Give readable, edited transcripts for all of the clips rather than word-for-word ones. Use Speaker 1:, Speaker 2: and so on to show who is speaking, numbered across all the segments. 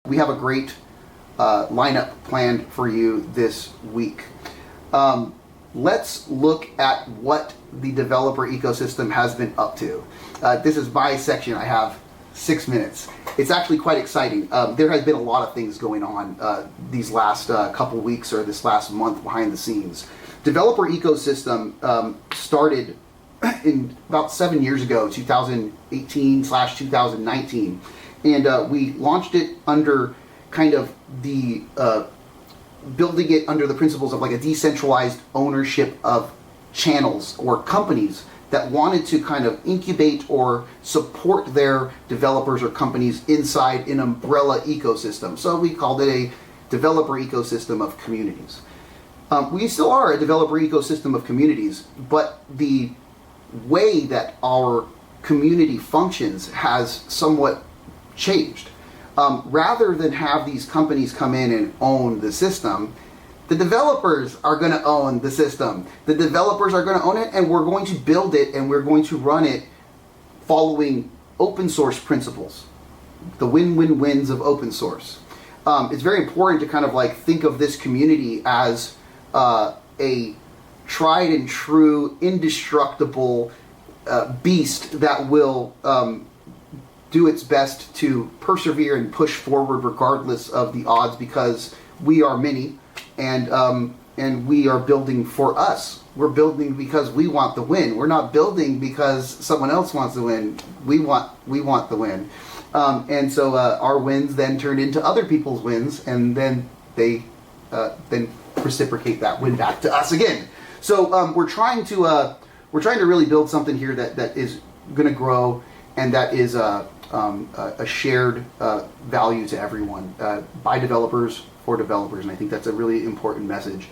Speaker 1: We have a great lineup planned for you this week. Let's look at what the developer ecosystem has been up to. This is my section. I have 6 minutes. It's actually quite exciting. There has been a lot of things going on these last couple weeks or this last month behind the scenes. Developer ecosystem started in about 7 years ago, 2018/2019, and we launched it under kind of the building it under the principles of like a decentralized ownership of channels or companies that wanted to kind of incubate or support their developers or companies inside an umbrella ecosystem. So we called it a developer ecosystem of communities. We still are a developer ecosystem of communities, but the way that our community functions has somewhat changed. Rather than have these companies come in and own the system, the developers are going to own the system. The developers are going to own it, and we're going to build it, and we're going to run it following open source principles, the win-win-wins of open source. It's very important to kind of like think of this community as a tried and true, indestructible beast that will do its best to persevere and push forward regardless of the odds, because we are many, and we are building for us. We're building because we want the win. We're not building because someone else wants to win. We want the win. And so our wins then turn into other people's wins, and then they then reciprocate that win back to us again. So we're trying to really build something here that is going to grow, and that is a shared value to everyone, by developers for developers, and I think that's a really important message.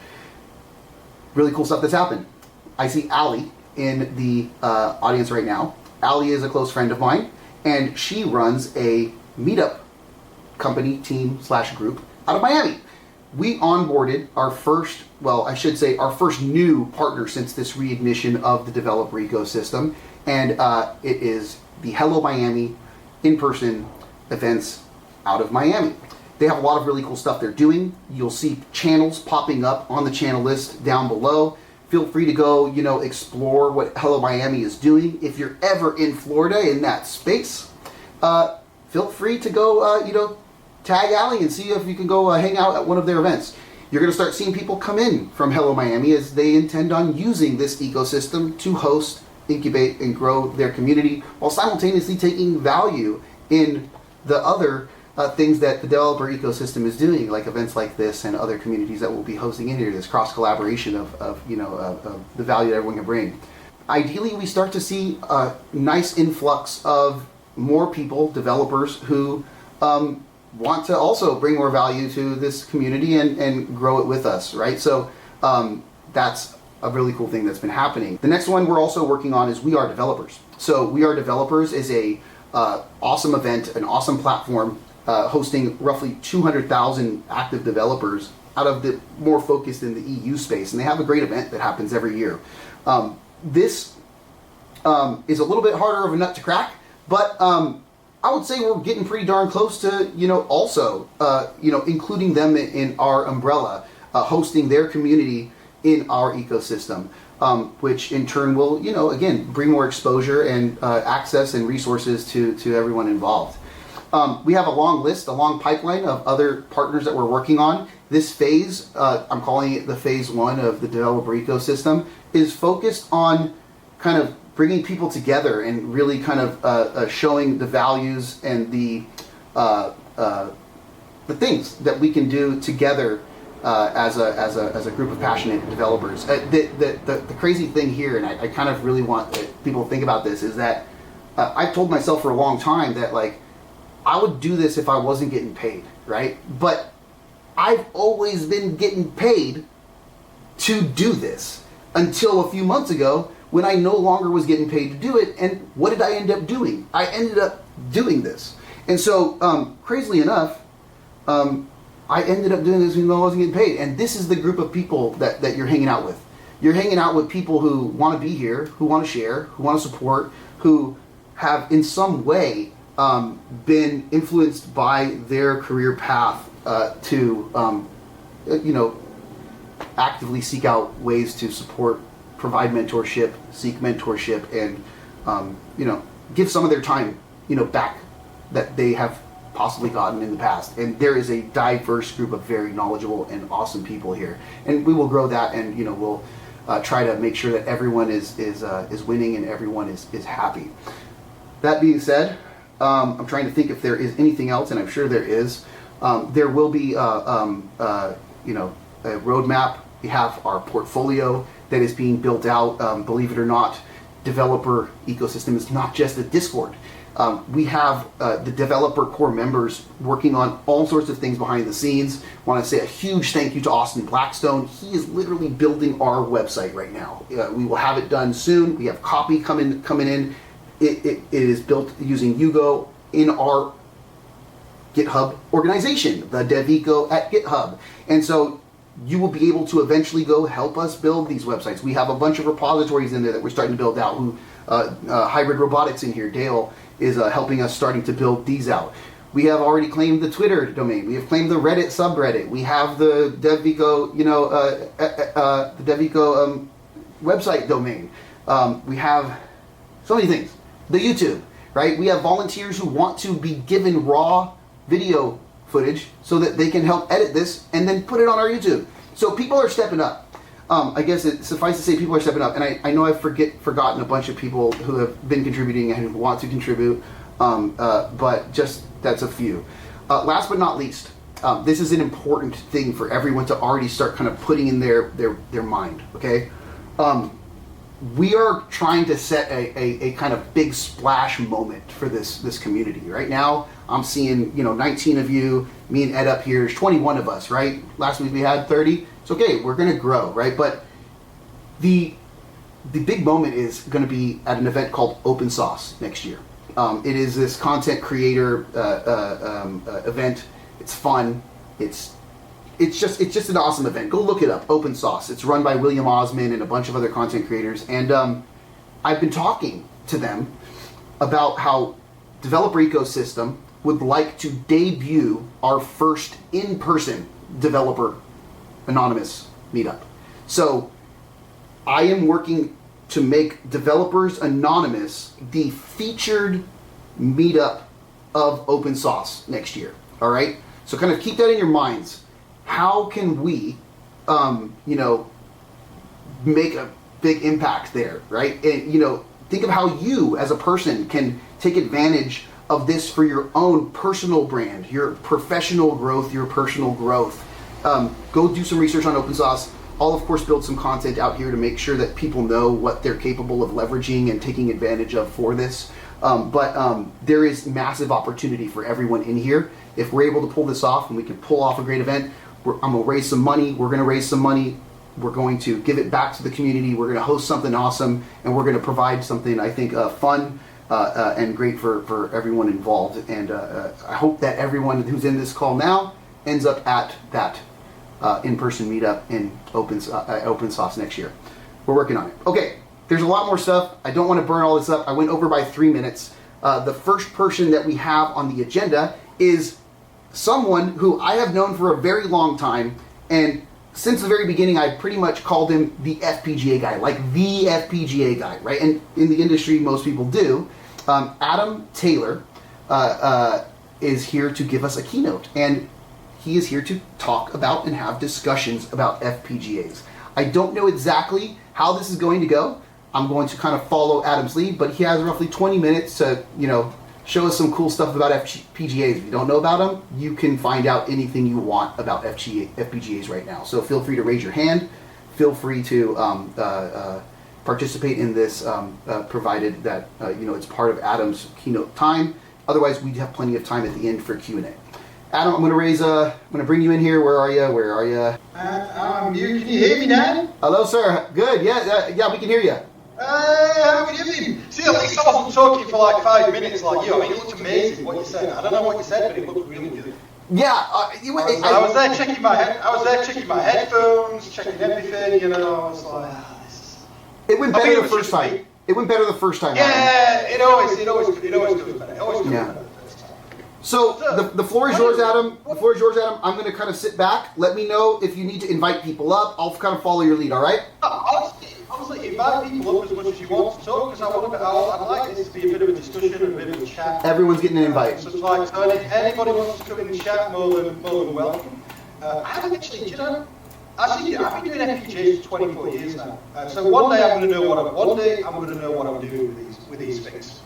Speaker 1: Really cool stuff that's happened. I see Allie in the audience right now. Allie is a close friend of mine, and she runs a meetup company, team / group out of Miami. We onboarded our first, our first new partner since this reignition of the developer ecosystem, and it is the Hello Miami in-person events out of Miami. They have a lot of really cool stuff they're doing. You'll see channels popping up on the channel list down below. Feel free to go, explore what Hello Miami is doing. If you're ever in Florida in that space, feel free to go, tag Allie and see if you can go hang out at one of their events. You're going to start seeing people come in from Hello Miami as they intend on using this ecosystem to host, incubate, and grow their community, while simultaneously taking value in the other things that the developer ecosystem is doing, like events like this and other communities that will be hosting in here, this cross collaboration of the value that everyone can bring. Ideally, we start to see a nice influx of more people, developers, who want to also bring more value to this community and grow it with us, right? So that's a really cool thing that's been happening. The next one we're also working on is We Are Developers. So We Are Developers is a awesome event, an awesome platform, hosting roughly 200,000 active developers out of the more focused in the EU space, and they have a great event that happens every year. This is a little bit harder of a nut to crack, but I would say we're getting pretty darn close to, also, including them in our umbrella, hosting their community in our ecosystem, which in turn will, again, bring more exposure and access and resources to everyone involved. We have a long pipeline of other partners that we're working on. This phase, I'm calling it the phase 1 of the developer ecosystem, is focused on kind of bringing people together and really kind of showing the values and the things that we can do together as a group of passionate developers. The crazy thing here, and I kind of really want people to think about this, is that I've told myself for a long time that I would do this if I wasn't getting paid, right? But I've always been getting paid to do this until a few months ago, when I no longer was getting paid to do it. And what did I end up doing? I ended up doing this. And so, crazily enough, I ended up doing this even though I wasn't getting paid. And this is the group of people that you're hanging out with. You're hanging out with people who want to be here, who want to share, who want to support, who have in some way been influenced by their career path to actively seek out ways to support, provide mentorship, seek mentorship, and give some of their time back that they have possibly gotten in the past. And there is a diverse group of very knowledgeable and awesome people here, and we will grow that, and we'll try to make sure that everyone is winning and everyone is happy. That being said, I'm trying to think if there is anything else, and I'm sure there is. There will be a roadmap. We have our portfolio that is being built out. Believe it or not, developer ecosystem is not just a Discord. We have the developer core members working on all sorts of things behind the scenes. Want to say a huge thank you to Austin Blackstone. He is literally building our website right now. We will have it done soon. We have copy coming in. It is built using Yugo in our GitHub organization, the DevEco at GitHub. And so you will be able to eventually go help us build these websites. We have a bunch of repositories in there that we're starting to build out. Hybrid Robotics in here, Dale, is helping us starting to build these out. We have already claimed the Twitter domain. We have claimed the Reddit subreddit. We have the DevEco, the DevEco website domain. We have so many things. The YouTube, right? We have volunteers who want to be given raw video footage so that they can help edit this and then put it on our YouTube. So people are stepping up. I guess it suffice to say people are stepping up, and I know I've forgotten a bunch of people who have been contributing and who want to contribute, but just that's a few. Last but not least, this is an important thing for everyone to already start kind of putting in their mind, okay? We are trying to set a kind of big splash moment for this community. Right now, I'm seeing 19 of you, me and Ed up here. There's 21 of us, right? Last week we had 30. It's okay. We're going to grow, right? But the big moment is going to be at an event called Open Sauce next year. It is this content creator event. It's fun. It's just an awesome event. Go look it up, Open Sauce. It's run by William Osman and a bunch of other content creators. And I've been talking to them about how Developer Ecosystem would like to debut our first in-person Developer Anonymous meetup. So I am working to make Developers Anonymous the featured meetup of Open Sauce next year. All right? So kind of keep that in your minds. How can we, make a big impact there, right? And, think of how you as a person can take advantage of this for your own personal brand, your professional growth, your personal growth. Go do some research on Open Sauce. I'll, of course, build some content out here to make sure that people know what they're capable of leveraging and taking advantage of for this. But there is massive opportunity for everyone in here. If we're able to pull this off and we can pull off a great event, I'm going to raise some money. We're going to raise some money. We're going to give it back to the community. We're going to host something awesome, and we're going to provide something, I think, fun and great for everyone involved. And I hope that everyone who's in this call now ends up at that in-person meetup in Open Sauce next year. We're working on it. Okay, there's a lot more stuff. I don't want to burn all this up. I went over by 3 minutes. The first person that we have on the agenda is someone who I have known for a very long time, and since the very beginning, I pretty much called him the FPGA guy, like the FPGA guy, right? And in the industry, most people do. Adam Taylor is here to give us a keynote, and he is here to talk about and have discussions about FPGAs. I don't know exactly how this is going to go. I'm going to kind of follow Adam's lead, but he has roughly 20 minutes to, show us some cool stuff about FPGAs. If you don't know about them, you can find out anything you want about FPGAs right now. So feel free to raise your hand. Feel free to participate in this, provided that it's part of Adam's keynote time. Otherwise, we have plenty of time at the end for Q&A. Adam, I'm going to bring you in here. Where are you?
Speaker 2: I'm here. Can you hear me, Dan?
Speaker 1: Hello, sir. Good. Yeah, we can hear you.
Speaker 2: How are you doing? See, at least I wasn't talking for like 5 minutes like you. I mean, it looked amazing what you said. I don't know what you said, but it looked really good.
Speaker 1: Yeah,
Speaker 2: I was there checking my headphones, checking everything. I was like, this is.
Speaker 1: It went better the first time. It went better the first time.
Speaker 2: Yeah, it always goes better. It always goes better.
Speaker 1: So the floor is yours, Adam. The floor is yours, Adam. I'm going to kind of sit back. Let me know if you need to invite people up. I'll kind of follow your lead. All right?
Speaker 2: Honestly, invite people up as much as you want to talk, because I'd like this to be a bit of a discussion and a bit of a chat.
Speaker 1: Everyone's getting an invite.
Speaker 2: So it's like, so if anybody wants to come in and chat, more than welcome. I've actually, do you know, I've been doing FPGAs for 24 years now. So one day I'm going to know what I'm doing with these things.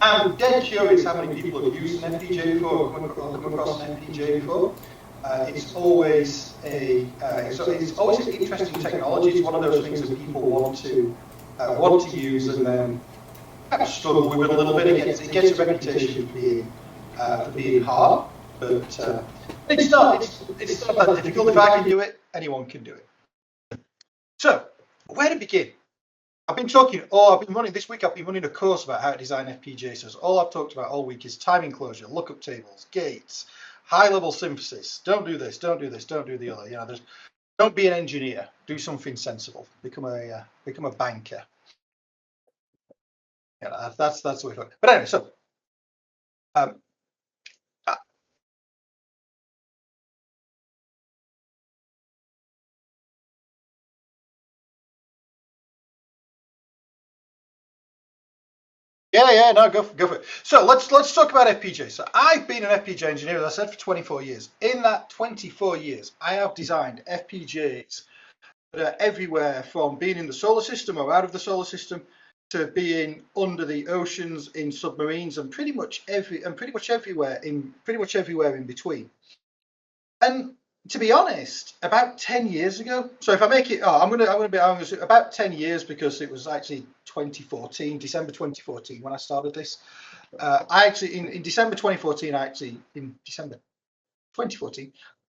Speaker 2: I'm dead curious how many people have used an FPGA before, or come across an FPGA before. It's always an interesting technology. It's one of those things that people want to use and then kind of struggle with it a little bit. It gets a reputation for being hard, but it's not that difficult. If I can do it, anyone can do it. So, where to begin? I've been running a course about how to design FPGAs. So all I've talked about all week is time enclosure, lookup tables, gates, high-level synthesis. Don't do this, don't do this, don't do the other. You know, don't be an engineer. Do something sensible. Become a banker. Yeah, that's the way to go. But anyway, so no, go for it. So let's talk about FPGA. So I've been an FPGA engineer, as I said, for 24 years. In that 24 years, I have designed FPGAs that are everywhere, from being in the solar system or out of the solar system to being under the oceans, in submarines, and pretty much everywhere in between. And to be honest, about 10 years ago, so if I make it, I'm gonna be honest, about 10 years, because it was actually 2014, December 2014 when I started this. In December 2014, I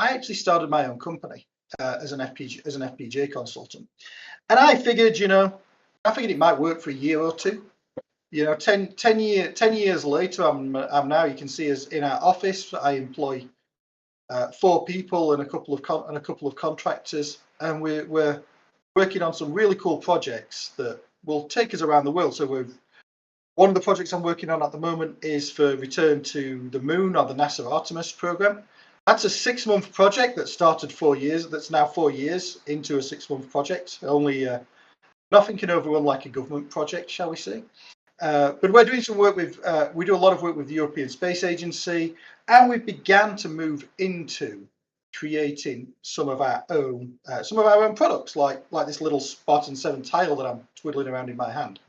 Speaker 2: actually started my own company as an FPGA consultant, and I figured it might work for a year or two. 10 years later, I'm now, you can see, as in our office, I employ 4 people and a couple of contractors, and we're working on some really cool projects that will take us around the world. So one of the projects I'm working on at the moment is for return to the moon on the NASA Artemis program. That's a 6-month project that started 4 years. That's now 4 years into a 6-month project. Only nothing can overrun like a government project, shall we say? But we're doing some work with. We do a lot of work with the European Space Agency, and we began to move into creating some of our own products, like this little Spartan 7 tile that I'm twiddling around in my hand.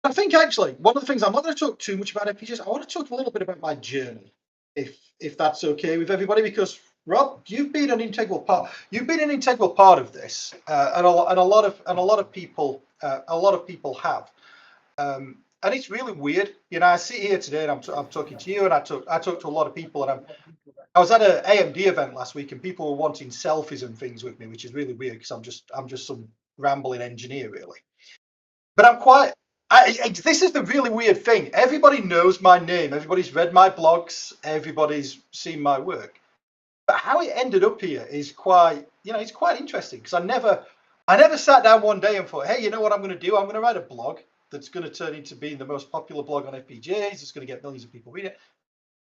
Speaker 2: I think actually one of the things, I'm not going to talk too much about FPGAs. I want to talk a little bit about my journey, if that's okay with everybody, because Rob, you've been an integral part. You've been an integral part of this, and a lot of people have. And it's really weird. I sit here today and I'm talking to you, and I talk to a lot of people, and I was at an AMD event last week, and people were wanting selfies and things with me, which is really weird, because I'm just some rambling engineer, really. But this is the really weird thing. Everybody knows my name. Everybody's read my blogs. Everybody's seen my work. But how it ended up here is it's quite interesting, because I never sat down one day and thought, hey, you know what I'm going to do? I'm going to write a blog that's going to turn into being the most popular blog on FPGAs. It's going to get millions of people reading it.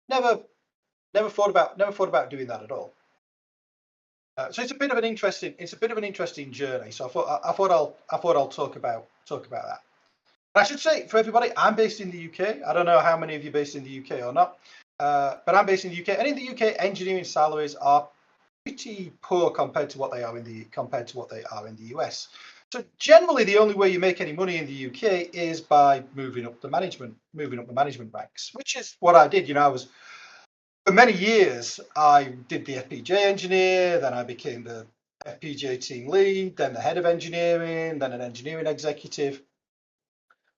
Speaker 2: Never thought about doing that at all. So it's a bit of an interesting journey. So I thought I'll talk about that. And I should say, for everybody, I'm based in the UK. I don't know how many of you are based in the UK or not, but I'm based in the UK. And in the UK, engineering salaries are pretty poor compared to what they are in the US. So generally, the only way you make any money in the UK is by moving up the management ranks, which is what I did. For many years, I did the FPGA engineer, then I became the FPGA team lead, then the head of engineering, then an engineering executive.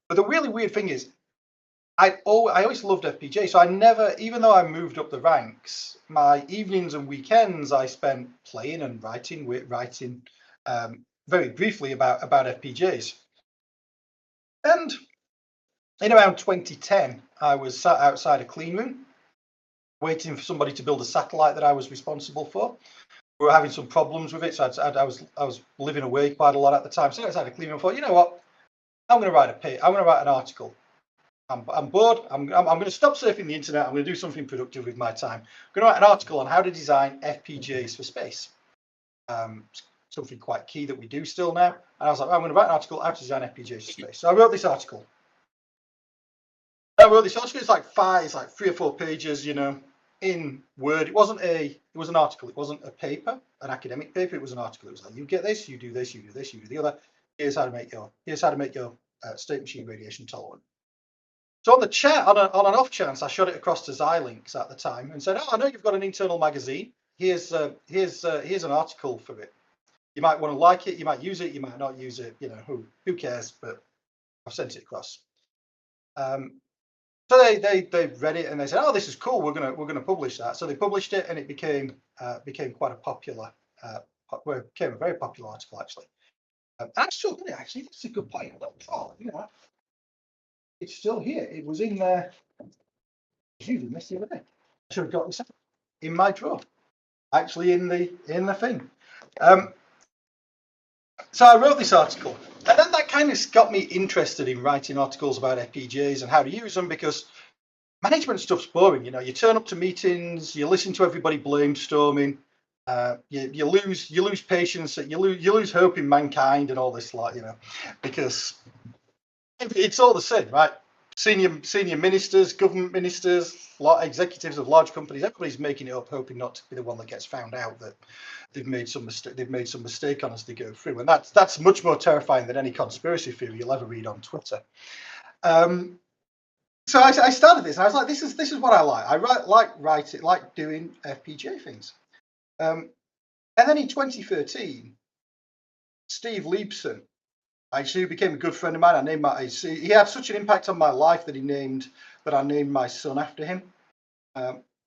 Speaker 2: But the really weird thing is, I always loved FPGA, so I never, even though I moved up the ranks, my evenings and weekends I spent playing and writing very briefly about FPGAs. And in around 2010, I was sat outside a clean room, waiting for somebody to build a satellite that I was responsible for. We were having some problems with it, so I was living away quite a lot at the time. So outside a clean room, I thought, you know what, I'm going to write an article I'm bored. I'm going to stop surfing the internet. I'm going to do something productive with my time. I'm going to write an article on how to design FPGAs for space. Something quite key that we do still now. And I was like, I'm going to write an article how to design FPGAs for space. So I wrote this article. It's like it's like 3 or 4 pages, in Word. It was an article. It wasn't a paper, an academic paper. It was an article. It was like, you get this, you do this, you do this, you do the other. Here's how to make your state machine radiation tolerant. So on the chat, on an off chance, I shot it across to Xilinx at the time and said, "Oh, I know you've got an internal magazine. Here's an article for it. You might want to like it. You might use it. You might not use it. Who cares? But I've sent it across." So they read it and they said, "Oh, this is cool. We're gonna publish that." So they published it, and it became quite a popular, became a very popular article actually. I still got it actually. That's a good point. It's still here. It was in there. I was using this the other day. I should have got this in my drawer. Actually, in the thing. So I wrote this article, and then that kind of got me interested in writing articles about FPGAs and how to use them, because management stuff's boring. You turn up to meetings, you listen to everybody brainstorming, you lose patience, you lose hope in mankind and all this because it's all the same, right? Senior ministers, government ministers, executives of large companies, everybody's making it up, hoping not to be the one that gets found out that they've made some mistake on as they go through, and that's much more terrifying than any conspiracy theory you'll ever read on Twitter. So I started this, and I was like, this is what I like. I like doing FPGA things. And then in 2013, Steve Liebson actually became a good friend of mine. He had such an impact on my life that I named my son after him.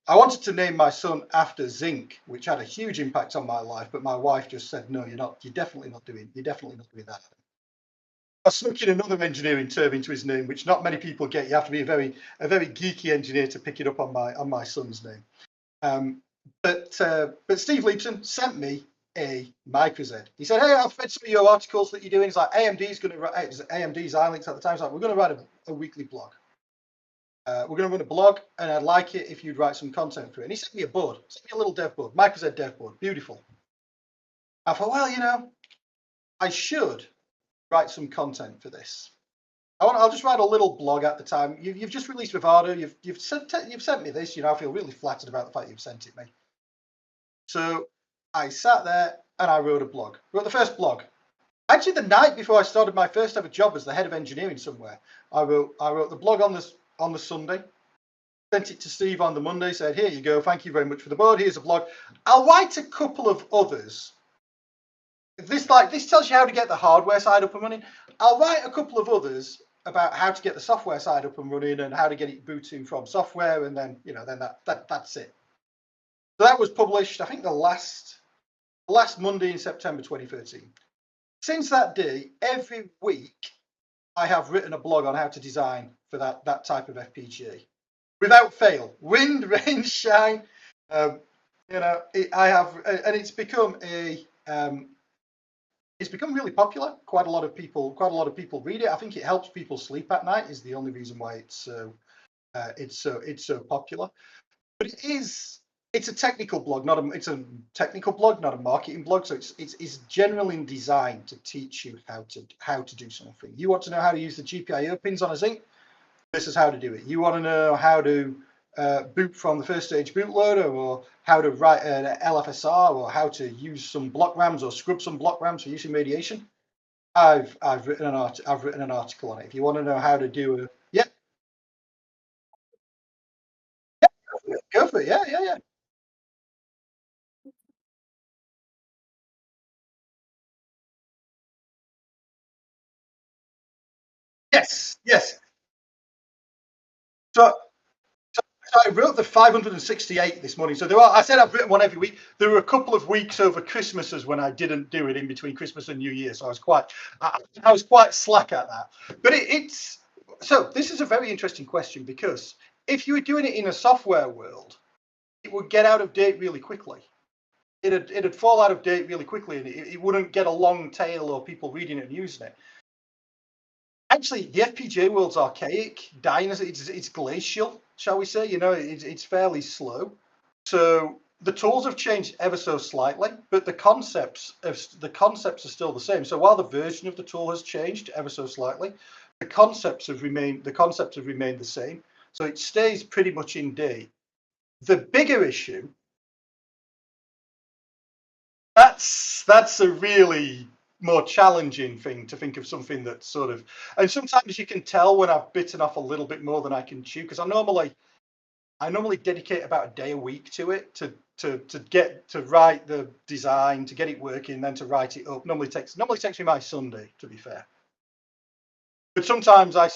Speaker 2: I wanted to name my son after zinc, which had a huge impact on my life, but my wife just said, "No, you're not. You're definitely not doing that." I snuck in another engineering term into his name, which not many people get. You have to be a very geeky engineer to pick it up on my son's name. But Steve Liebson sent me a microZ. He said, "Hey, I've read some of your articles that you're doing." It's like AMD's going to write. It was AMD Xilinx at the time. It's like, we're going to write a weekly blog. We're going to run a blog, and I'd like it if you'd write some content for it. And he sent me a board, sent me a little dev board, microZ dev board, beautiful. I thought, well, I should write some content for this. I'll just write a little blog at the time. You've just released Vivado. You've sent me this. I feel really flattered about the fact you've sent it me. So I sat there and I wrote a blog. Wrote the first blog. Actually, the night before I started my first ever job as the head of engineering somewhere, I wrote the blog on the Sunday. Sent it to Steve on the Monday. Said, "Here you go. Thank you very much for the board. Here's a blog. I'll write a couple of others. This tells you how to get the hardware side up and running. I'll write a couple of others about how to get the software side up and running and how to get it booting from software, and then that's it." So that was published, I think, the last Monday in September 2013. Since that day, every week I have written a blog on how to design for that type of FPGA, without fail, wind, rain, shine. I have, and it's become really popular. Quite a lot of people read it. I think it helps people sleep at night. Is the only reason why it's so popular. But it's a technical blog, not a marketing blog. So it's generally designed to teach you how to do something. You want to know how to use the GPIO pins on a Zinc? This is how to do it. You want to know how to boot from the first stage bootloader, or how to write an LFSR, or how to use some block RAMs or scrub some block RAMs for using radiation. I've written an article on it. If you want to know how to do go for it. Yeah. Yes. So I wrote the 568 this morning. So I said I've written one every week. There were a couple of weeks over Christmases when I didn't do it, in between Christmas and New Year. So I was quite slack at that. But so this is a very interesting question, because if you were doing it in a software world, it would get out of date really quickly. It'd fall out of date really quickly, and it wouldn't get a long tail or people reading it and using it. actually, the FPGA world's archaic, it's glacial, shall we say? It's fairly slow. So the tools have changed ever so slightly, but the concepts are still the same. So while the version of the tool has changed ever so slightly, the concepts have remained the same. So it stays pretty much in date. The bigger issue, that's a really more challenging thing to think of, something that's sort of, and sometimes you can tell when I've bitten off a little bit more than I can chew, because I normally dedicate about a day a week to it, to write the design, to get it working, then to write it up. Normally takes me my Sunday, to be fair. But sometimes I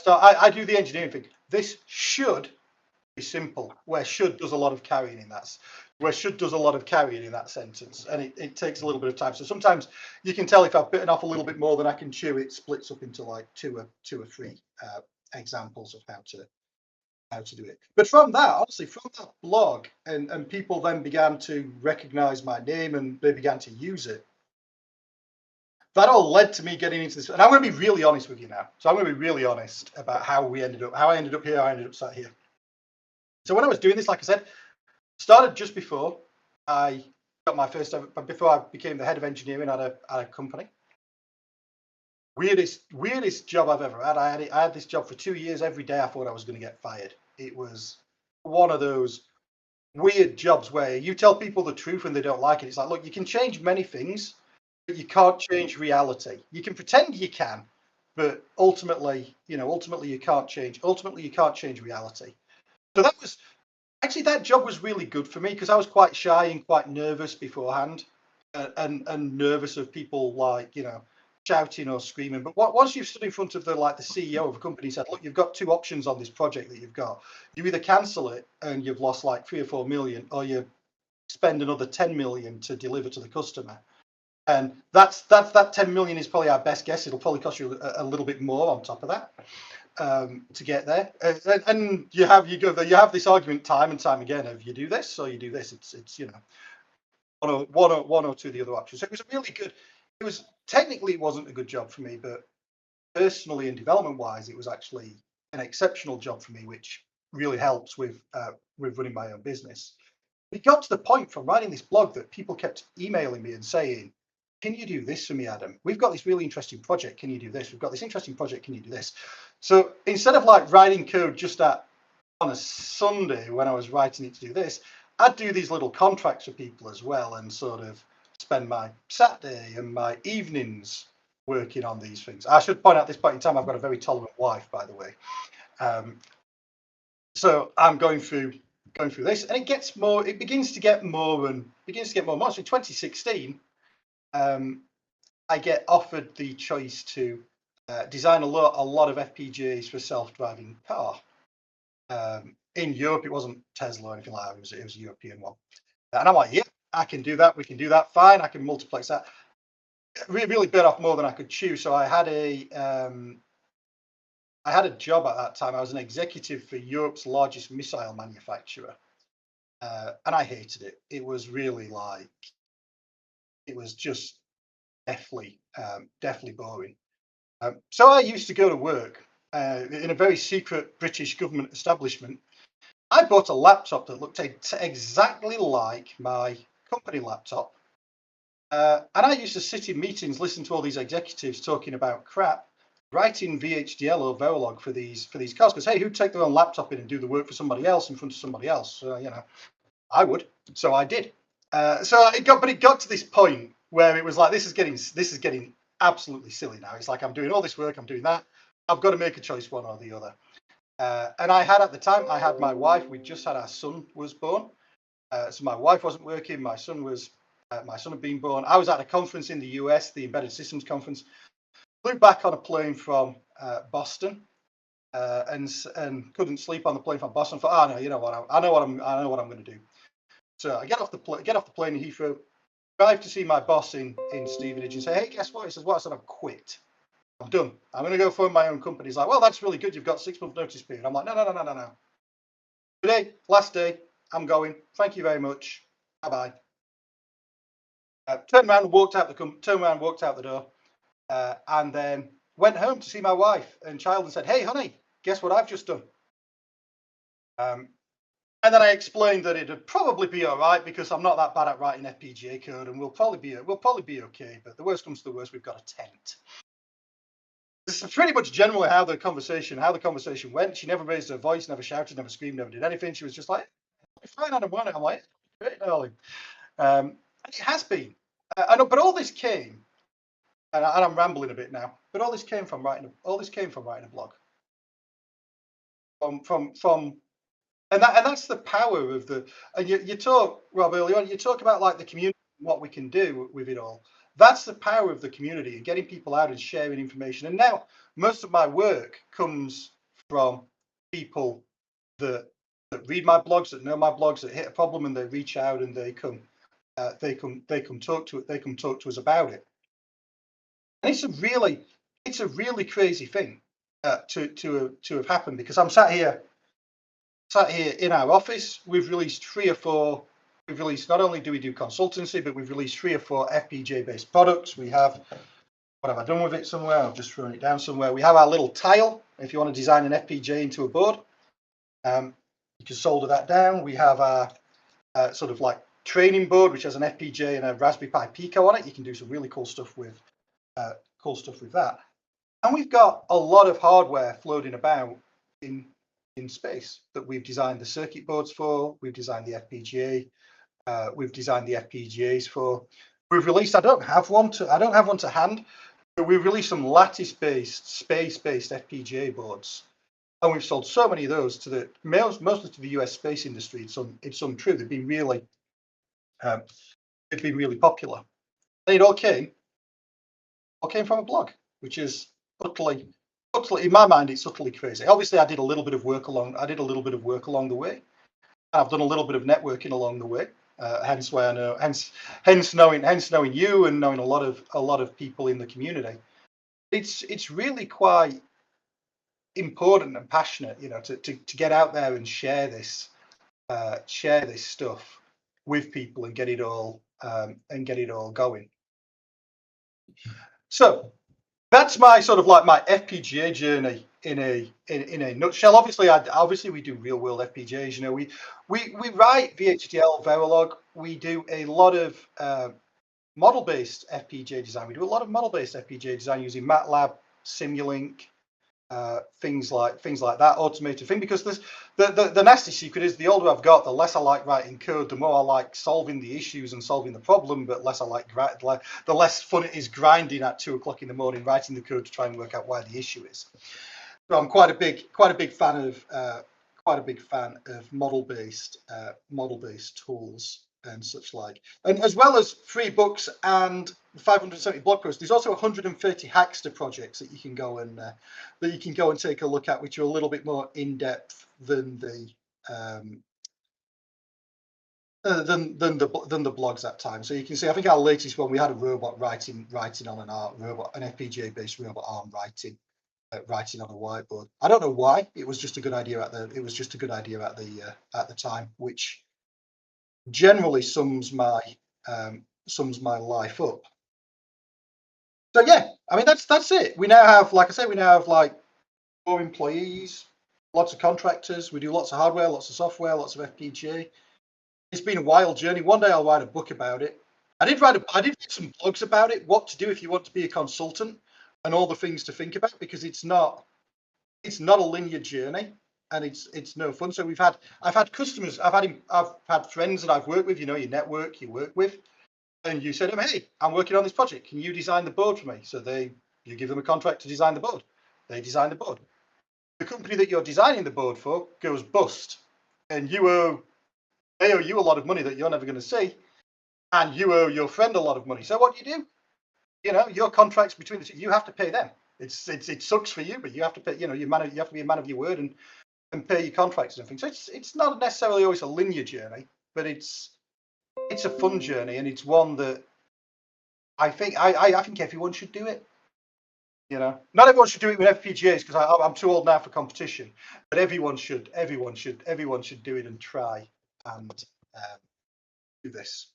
Speaker 2: do the engineering thing. This should be simple, where should does a lot of carrying in that. Where should does a lot of carrying in that sentence, and it takes a little bit of time. So sometimes you can tell if I've bitten off a little bit more than I can chew. It splits up into like two or three examples of how to do it. But from that, honestly, from that blog, and people then began to recognize my name and they began to use it. That all led to me getting into this. And I'm going to be really honest with you now. So I'm going to be really honest about how I ended up here, how I ended up sat here. So when I was doing this, like I said, started just before I got my first ever, before I became the head of engineering at a company. Weirdest job I've ever had. I had this job for 2 years. Every day I thought I was going to get fired. It was one of those weird jobs where you tell people the truth and they don't like it. It's like, look, you can change many things, but you can't change reality. You can pretend you can, but ultimately you can't change. Ultimately, you can't change reality. So that job was really good for me, because I was quite shy and quite nervous beforehand, and nervous of people shouting or screaming. But once you've stood in front of the CEO of a company and said, look, you've got two options on this project that you've got. You either cancel it and you've lost like 3 or 4 million, or you spend another 10 million to deliver to the customer. And that 10 million is probably our best guess. It'll probably cost you a little bit more on top of that to get there. And you have this argument time and time again of you do this or you do this. It's one or two of the other options. So it was a really good. Technically it wasn't a good job for me, but personally and development wise, it was actually an exceptional job for me, which really helps with running my own business. It got to the point from writing this blog that people kept emailing me and saying, can you do this for me, Adam? We've got this really interesting project. Can you do this? We've got this interesting project. Can you do this? So instead of writing code just on a Sunday when I was writing it to do this, I'd do these little contracts for people as well, and sort of spend my Saturday and my evenings working on these things. I should point out at this point in time, I've got a very tolerant wife, by the way. So I'm going through this, and it begins to get more. So in 2016, I get offered the choice to design a lot of FPGAs for self-driving car. In Europe, it wasn't Tesla or anything like that. It was a European one. And I'm like, yeah, I can do that. We can do that. Fine. I can multiplex that. Really bit off more than I could chew. So I had a job at that time. I was an executive for Europe's largest missile manufacturer. And I hated it. It was really it was just deathly boring. So I used to go to work in a very secret British government establishment. I bought a laptop that looked exactly like my company laptop. And I used to sit in meetings, listen to all these executives talking about crap, writing VHDL or Verilog for these cars. Because hey, who'd take their own laptop in and do the work for somebody else in front of somebody else? I would. So I did. So it got to this point where it was like, this is getting absolutely silly now. It's like, I'm doing all this work, I'm doing that. I've got to make a choice, one or the other. And at the time, I had my wife. We just had our son was born. So my wife wasn't working. My son had been born. I was at a conference in the US, the Embedded Systems Conference. Flew back on a plane from Boston, and couldn't sleep on the plane from Boston. Thought, no, you know what? I know what I'm going to do. So I get off the plane in Heathrow, drive to see my boss in Stevenage, and say, hey, guess what? He says, what? I said, I've quit. I'm done. I'm going to go form my own company. He's like, well, that's really good. You've got 6 months notice period. I'm like, no. Today, last day, I'm going. Thank you very much. Bye-bye. Turned around, walked out the door, and then went home to see my wife and child and said, "Hey, honey, guess what I've just done?" And then I explained that it'd probably be all right because I'm not that bad at writing FPGA code, and we'll probably be okay. But the worst comes to the worst, we've got a tent. This is pretty much generally how the conversation went. She never raised her voice, never shouted, never screamed, never did anything. She was just like, "Fine, I don't want it." I'm like, "Great, darling." And it has been. I know, but all this came, and I'm rambling a bit now. But all this came from writing. All this came from writing a blog. From and that's the power of the. And you talk, Rob, early on. You talk about like the community, and what we can do with it all. That's the power of the community and getting people out and sharing information. And now most of my work comes from people that read my blogs, that know my blogs, that hit a problem and they reach out and they come talk to it. They come talk to us about it. And it's a really crazy thing to have happened, because I'm sat here in our office. We've released not only do we do consultancy, but we've released 3 or 4 FPGA based products. We have, what have I done with it somewhere? I've just thrown it down somewhere. We have our little tile. If you want to design an FPGA into a board, you can solder that down. We have our sort of like training board, which has an FPGA and a Raspberry Pi Pico on it. You can do some really cool stuff with that. And we've got a lot of hardware floating about in space that we've designed the circuit boards for. We've designed the FPGA. We've designed the FPGAs for. We've released. I don't have one to hand, but we've released some lattice-based, space-based FPGA boards, and we've sold so many of those to mostly to the US space industry. It's untrue. They've been really popular. And it all came from a blog, which is utterly, in my mind, it's utterly crazy. Obviously, I did a little bit of work along the way. I've done a little bit of networking along the way. Hence why I know, hence knowing you and knowing a lot of people in the community. It's really quite important and passionate, to get out there and share this stuff with people and get it all going. So that's my sort of like my FPGA journey in a nutshell. Obviously we do real world FPGAs. We write VHDL, Verilog. We do a lot of model based FPGA design. We do a lot of model based FPGA design using MATLAB, Simulink, things like that, automated thing. Because the nasty secret is, the older I've got, the less I like writing code, the more I like solving the issues and solving the problem, but the less fun it is grinding at 2 o'clock in the morning writing the code to try and work out why the issue is. So I'm quite a big fan of model based tools and such like. And as well as 3 books and 570 blog posts, there's also 130 Hackster projects that you can go and take a look at, which are a little bit more in depth than the blogs at times. So you can see, I think our latest one, we had a robot writing on an FPGA based robot arm writing on a whiteboard. I don't know why. It was just a good idea at the time, which generally sums my life up. So yeah, I mean that's it. We now have, like I say, 4 employees, lots of contractors. We do lots of hardware, lots of software, lots of FPGA. It's been a wild journey. One day I'll write a book about it. I did write some blogs about it, what to do if you want to be a consultant, and all the things to think about, because it's not a linear journey, and it's no fun. So I've had customers, I've had friends that I've worked with, you network, you work with, and you said to them, "Hey, I'm working on this project. Can you design the board for me?" So you give them a contract to design the board. They design the board. The company that you're designing the board for goes bust, and they owe you a lot of money that you're never going to see, and you owe your friend a lot of money. So what do? Your contracts between the two, you have to pay them. It sucks for you, but you have to pay. You have to be a man of your word and pay your contracts and everything. So it's not necessarily always a linear journey, but it's a fun journey, and it's one that I think everyone should do it. Not everyone should do it with FPGAs, because I'm too old now for competition. But everyone should do it and try and do this.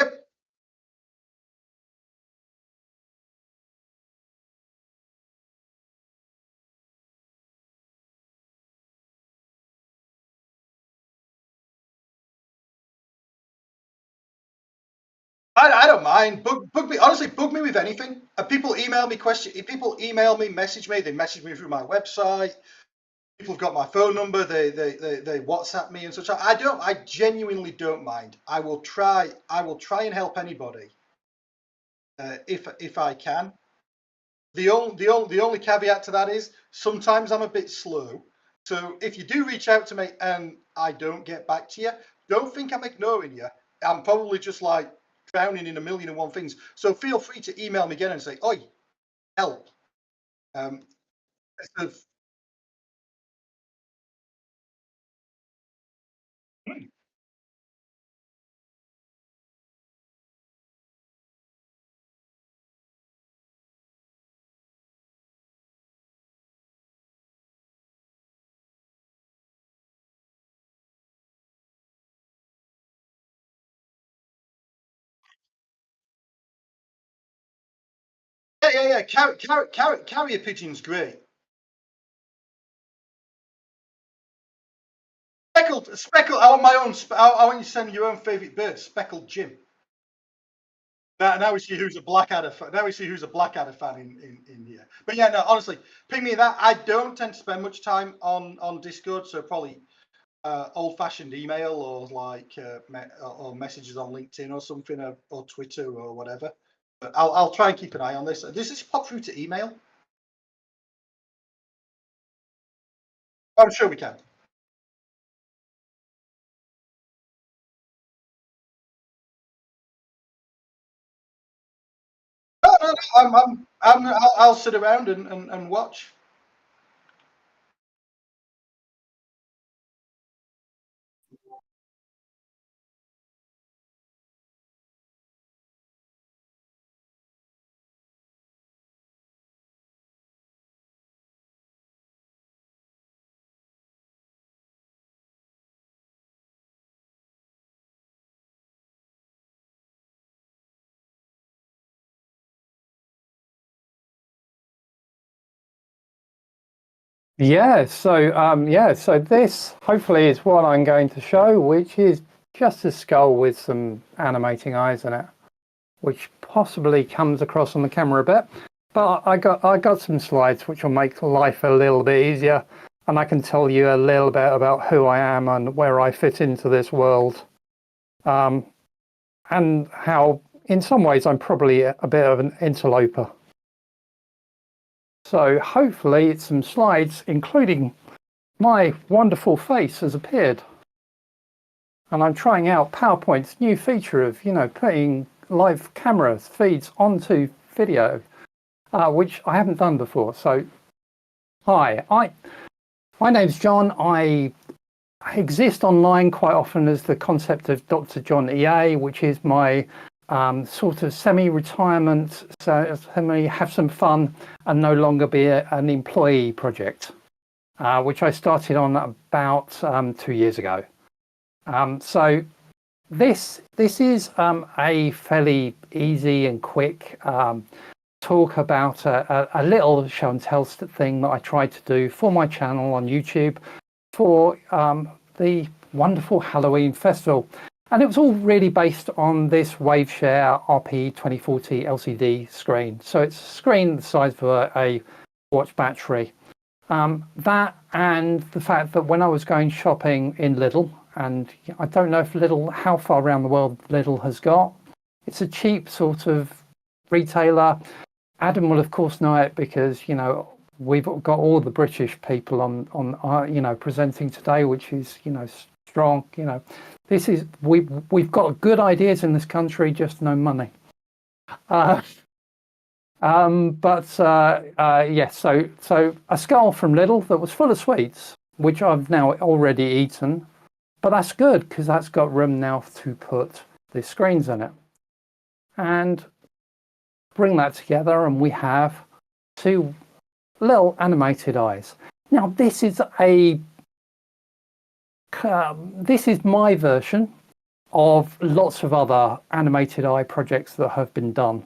Speaker 2: Yep. I don't mind. Bug me, honestly, bug me with anything. People email me people email me, message me, they message me through my website. People have got my phone number, they WhatsApp me and such. I genuinely don't mind. I will try and help anybody if I can. The only caveat to that is sometimes I'm a bit slow. So if you do reach out to me and I don't get back to you, don't think I'm ignoring you. I'm probably just like drowning in a million and one things. So feel free to email me again and say, "Oi, help." Um, yeah. Carrier pigeon's great. Speckled. I want my own. I want you to send your own favourite bird, Speckled Jim. Now we see who's a Blackadder. Now we see who's a Blackadder fan in here. But yeah, no, honestly, ping me that. I don't tend to spend much time on Discord, so probably old-fashioned email or like or messages on LinkedIn or something or Twitter or whatever. But I'll try and keep an eye on this. Does this pop through to email? I'm sure we can. No, I'll sit around and watch.
Speaker 3: So this hopefully is what I'm going to show, which is just a skull with some animating eyes in it, which possibly comes across on the camera a bit. But I got some slides which will make life a little bit easier, and I can tell you a little bit about who I am and where I fit into this world, and how in some ways I'm probably a bit of an interloper. So hopefully it's some slides, including my wonderful face has appeared. And I'm trying out PowerPoint's new feature of, putting live camera feeds onto video, which I haven't done before. So, hi, my name's John. I exist online quite often as the concept of Dr. John EA, which is my sort of semi-retirement, so semi have some fun and no longer be an employee project, which I started on about 2 years ago. So this is a fairly easy and quick talk about a little show and tell thing that I tried to do for my channel on YouTube for the wonderful Halloween festival. And it was all really based on this Waveshare RP2040 LCD screen. So it's a screen the size of a watch battery. That and the fact that when I was going shopping in Lidl, and I don't know if Lidl, how far around the world Lidl has got. It's a cheap sort of retailer. Adam will of course know it because, we've got all the British people on presenting today, which is, strong, This is we've got good ideas in this country, just no money. Yes. So a skull from Lidl that was full of sweets, which I've now already eaten, but that's good because that's got room now to put the screens in it, and bring that together, and we have two little animated eyes. Now this is my version of lots of other animated eye projects that have been done.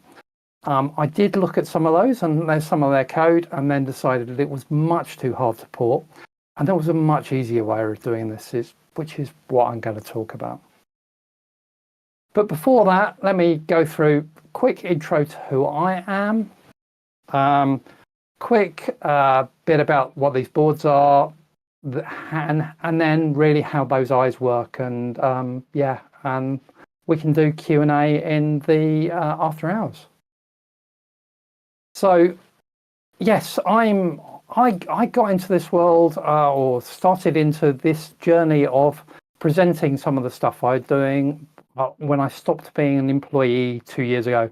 Speaker 3: I did look at some of those, and there's some of their code, and then decided that it was much too hard to port, and there was a much easier way of doing this, which is what I'm going to talk about. But before that, let me go through a quick intro to who I am. Quick bit about what these boards are, and then really how those eyes work. And and we can do Q&A in the after hours. So yes, I got into this world or started into this journey of presenting some of the stuff I was doing when I stopped being an employee 2 years ago.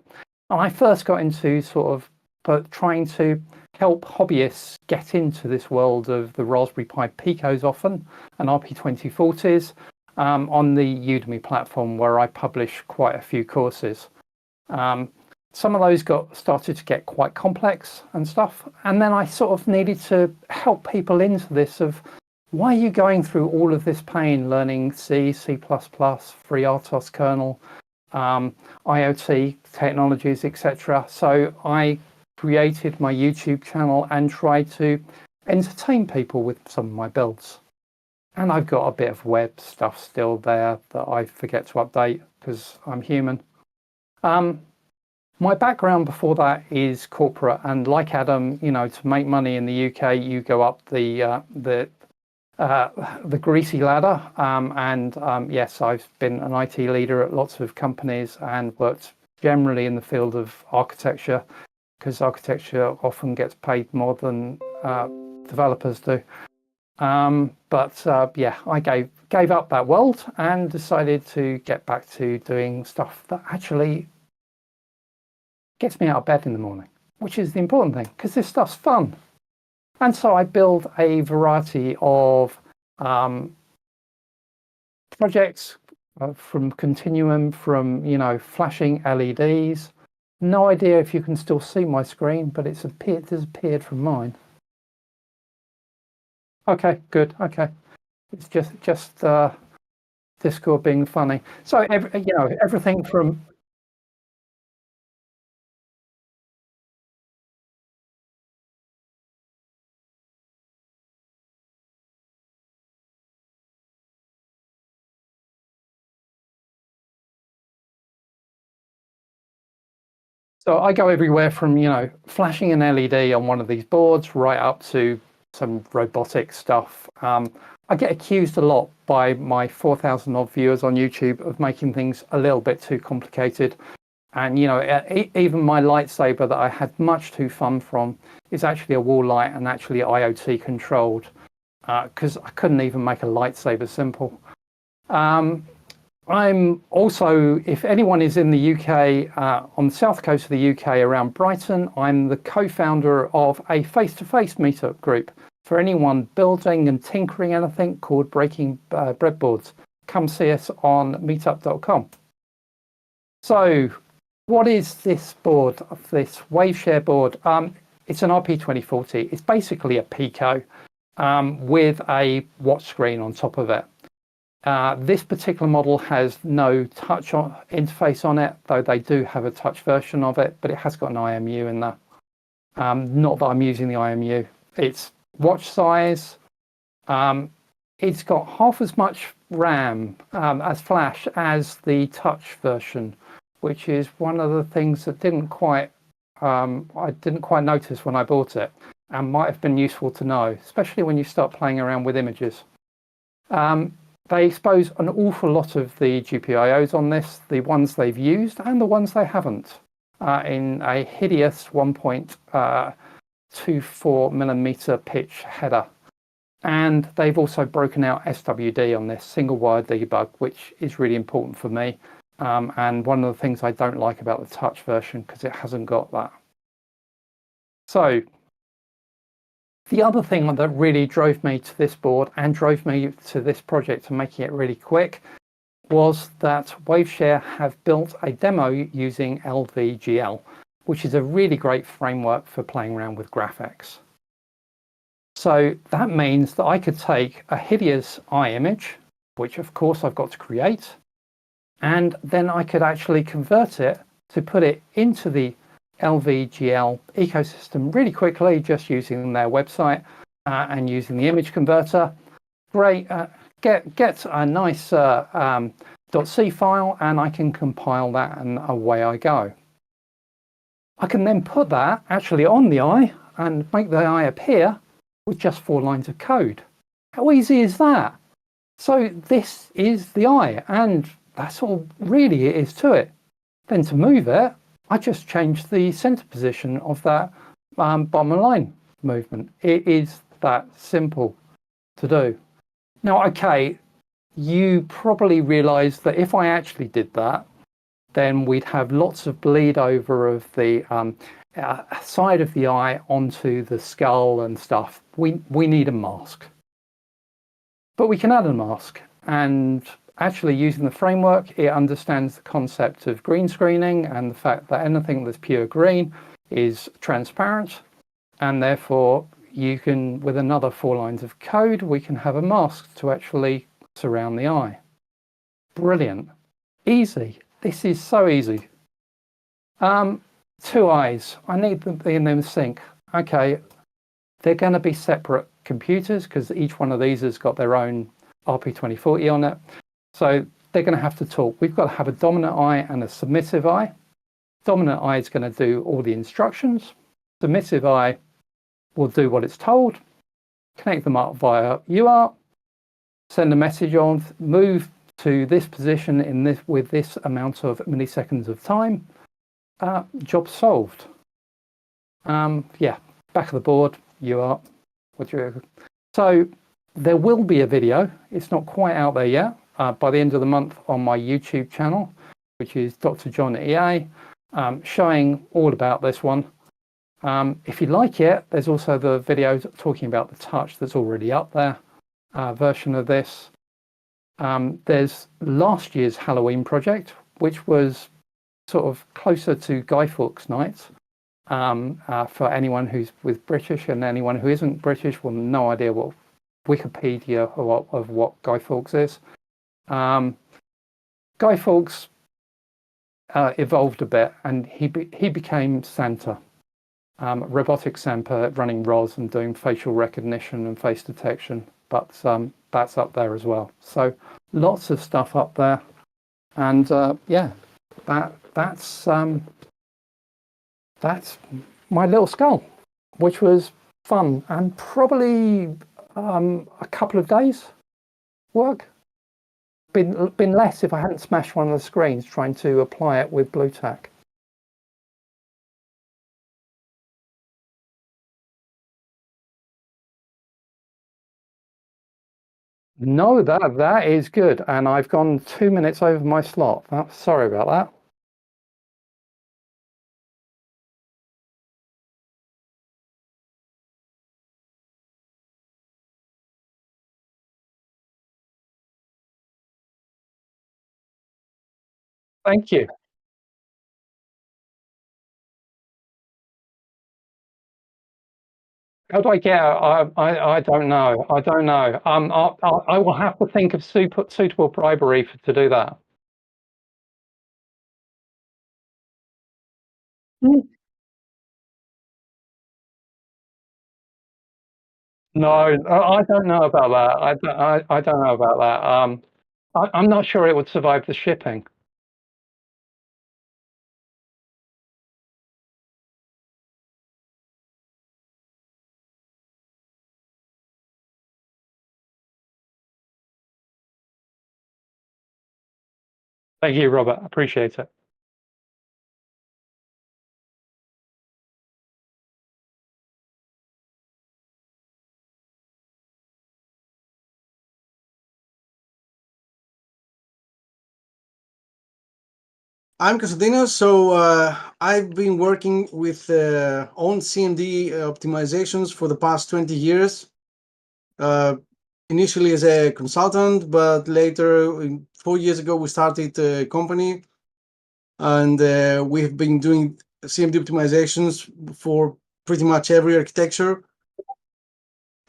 Speaker 3: And I first got into sort of trying to help hobbyists get into this world of the Raspberry Pi Picos often and RP2040s on the Udemy platform, where I publish quite a few courses. Some of those started to get quite complex and stuff. And then I sort of needed to help people into this of, why are you going through all of this pain learning C, C++, FreeRTOS kernel, IoT technologies, etc. So I created my YouTube channel and tried to entertain people with some of my builds. And I've got a bit of web stuff still there that I forget to update because I'm human. My background before that is corporate, and like Adam, to make money in the UK, you go up the greasy ladder. Yes, I've been an IT leader at lots of companies and worked generally in the field of architecture, because architecture often gets paid more than developers do. I gave up that world and decided to get back to doing stuff that actually gets me out of bed in the morning, which is the important thing, because this stuff's fun. And so I build a variety of projects from Continuum, from flashing LEDs. No idea if you can still see my screen, but it's disappeared from mine. Okay, good. Okay, it's just Discord being funny. So everything from. So I go everywhere from, flashing an LED on one of these boards right up to some robotic stuff. I get accused a lot by my 4,000 odd viewers on YouTube of making things a little bit too complicated. And, even my lightsaber that I had much too fun from is actually a wall light and actually IoT controlled, because I couldn't even make a lightsaber simple. I'm also, if anyone is in the UK, on the south coast of the UK around Brighton, I'm the co-founder of a face-to-face meetup group for anyone building and tinkering anything called Breaking Breadboards. Come see us on meetup.com. So what is this board, this WaveShare board? It's an RP2040. It's basically a Pico with a watch screen on top of it. This particular model has no touch interface on it, though they do have a touch version of it, but it has got an IMU in there. Not that I'm using the IMU. It's watch size. It's got half as much RAM as flash as the touch version, which is one of the things that I didn't quite notice when I bought it, and might have been useful to know, especially when you start playing around with images. They expose an awful lot of the GPIOs on this, the ones they've used and the ones they haven't, in a hideous 1.24 millimeter pitch header. And they've also broken out SWD on this, single wire debug, which is really important for me. And one of the things I don't like about the touch version, because it hasn't got that. So the other thing that really drove me to this board and drove me to this project and making it really quick was that WaveShare have built a demo using LVGL, which is a really great framework for playing around with graphics. So that means that I could take a hideous eye image, which of course I've got to create, and then I could actually convert it to put it into the LVGL ecosystem really quickly, just using their website and using the image converter. Great, get a nice .c file, and I can compile that, and away I go. I can then put that actually on the eye and make the eye appear with just 4 lines of code. How easy is that? So this is the eye, and that's all really it is to it. Then to move it, I just change the center position of that bottom line movement. It is that simple to do. Now, okay, you probably realize that if I actually did that, then we'd have lots of bleed over of the side of the eye onto the skull and stuff. We need a mask. But we can add a mask, and actually using the framework, it understands the concept of green screening and the fact that anything that's pure green is transparent, and therefore you can, with another 4 lines of code, we can have a mask to actually surround the eye. Brilliant. Easy. This is so easy. 2 eyes. I need them in sync. Okay, they're going to be separate computers because each one of these has got their own RP2040 on it. So they're going to have to talk. We've got to have a dominant eye and a submissive eye. Dominant eye is going to do all the instructions. Submissive eye will do what it's told, connect them up via UART, send a message on, move to this position in this with this amount of milliseconds of time. Job solved. Yeah, back of the board, UART. So there will be a video. It's not quite out there yet. By the end of the month on my YouTube channel, which is Dr. John EA, showing all about this one. If you like it, there's also the video talking about the touch that's already up there, version of this. There's last year's Halloween project, which was sort of closer to Guy Fawkes Night. For anyone who's with British, and anyone who isn't British will no idea what Wikipedia of what Guy Fawkes is. Guy Fawkes evolved a bit, and he became Santa, robotic Santa, running ROS and doing facial recognition and face detection. But that's up there as well. So lots of stuff up there, and yeah, that's my little skull, which was fun and probably a couple of days work. Been less if I hadn't smashed one of the screens trying to apply it with blue tack. No, that is good, and I've gone 2 minutes over my slot. Sorry about that. Thank you. How do I get out? I don't know. I don't know. I will have to think of suitable bribery to do that. No, I don't know about that. I don't know about that. I'm not sure it would survive the shipping. Thank you, Robert. Appreciate it.
Speaker 4: I'm Konstantinos. So I've been working with own CMD optimizations for the past 20 years. Initially as a consultant, but later, 4 years ago, we started a company, and we've been doing CMD optimizations for pretty much every architecture.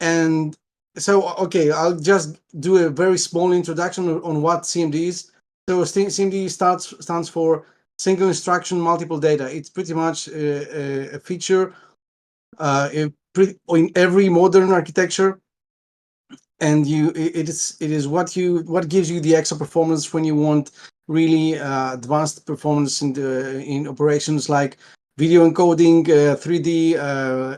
Speaker 4: And so, okay, I'll just do a very small introduction on what CMD is. So CMD stands for single instruction, multiple data. It's pretty much a feature in every modern architecture. and it is what gives you the extra performance when you want really advanced performance in operations like video encoding, 3D,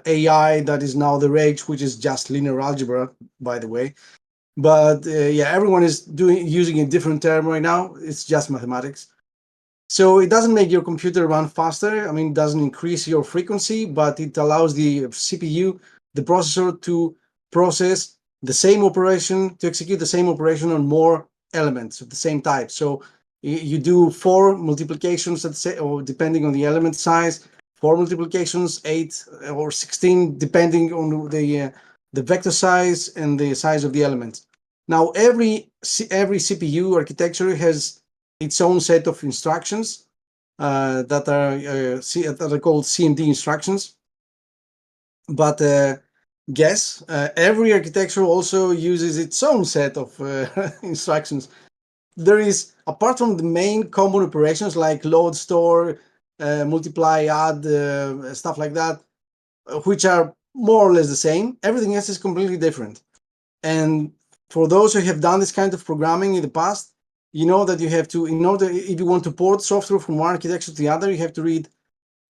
Speaker 4: AI, that is now the rage, which is just linear algebra, by the way. But yeah, everyone is using a different term right now. It's just mathematics. So it doesn't make your computer run faster. I mean, it doesn't increase your frequency, but it allows the CPU, the processor, to process the same operation, to execute the same operation on more elements of the same type. So you do 4 multiplications, let's say, or depending on the element size, 4 multiplications, 8 or 16, depending on the vector size and the size of the element. Now, every CPU architecture has its own set of instructions that are called CMD instructions. But guess every architecture also uses its own set of instructions. There is, apart from the main common operations like load, store, multiply, add, stuff like that, which are more or less the same, everything else is completely different. And for those who have done this kind of programming in the past, you know that you have to, in order, if you want to port software from one architecture to the other, you have to read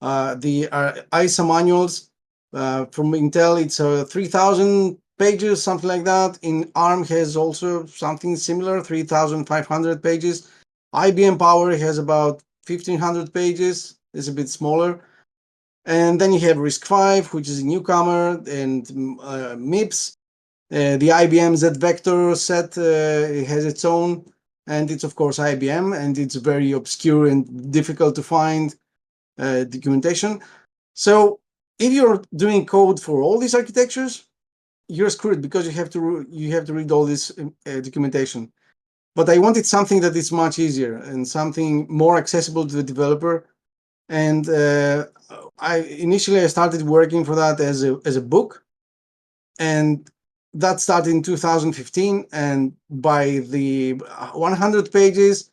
Speaker 4: the ISA manuals. From Intel, it's 3,000 pages, something like that. In ARM has also something similar, 3,500 pages. IBM Power has about 1,500 pages. It's a bit smaller. And then you have RISC-V, which is a newcomer, and MIPS. The IBM Z Vector set has its own, and it's of course IBM, and it's very obscure and difficult to find documentation. So if you're doing code for all these architectures, you're screwed because you have to read all this documentation. But I wanted something that is much easier and something more accessible to the developer. And initially I started working for that as a book, and that started in 2015. And by the 100 pages,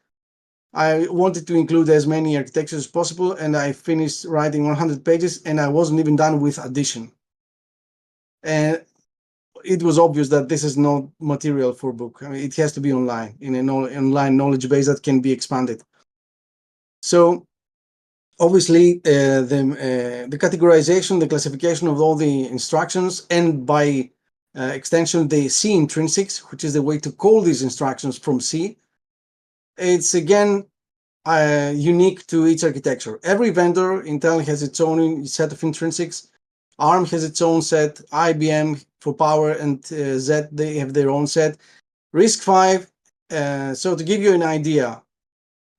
Speaker 4: I wanted to include as many architectures as possible, and I finished writing 100 pages, and I wasn't even done with addition. And it was obvious that this is not material for a book. I mean, it has to be online, in an online knowledge base that can be expanded. So obviously, the categorization, the classification of all the instructions, and by extension, the C intrinsics, which is the way to call these instructions from C, it's again unique to each architecture. Every vendor, Intel has its own set of intrinsics. ARM has its own set. IBM for power and Z, they have their own set. RISC-V. So to give you an idea,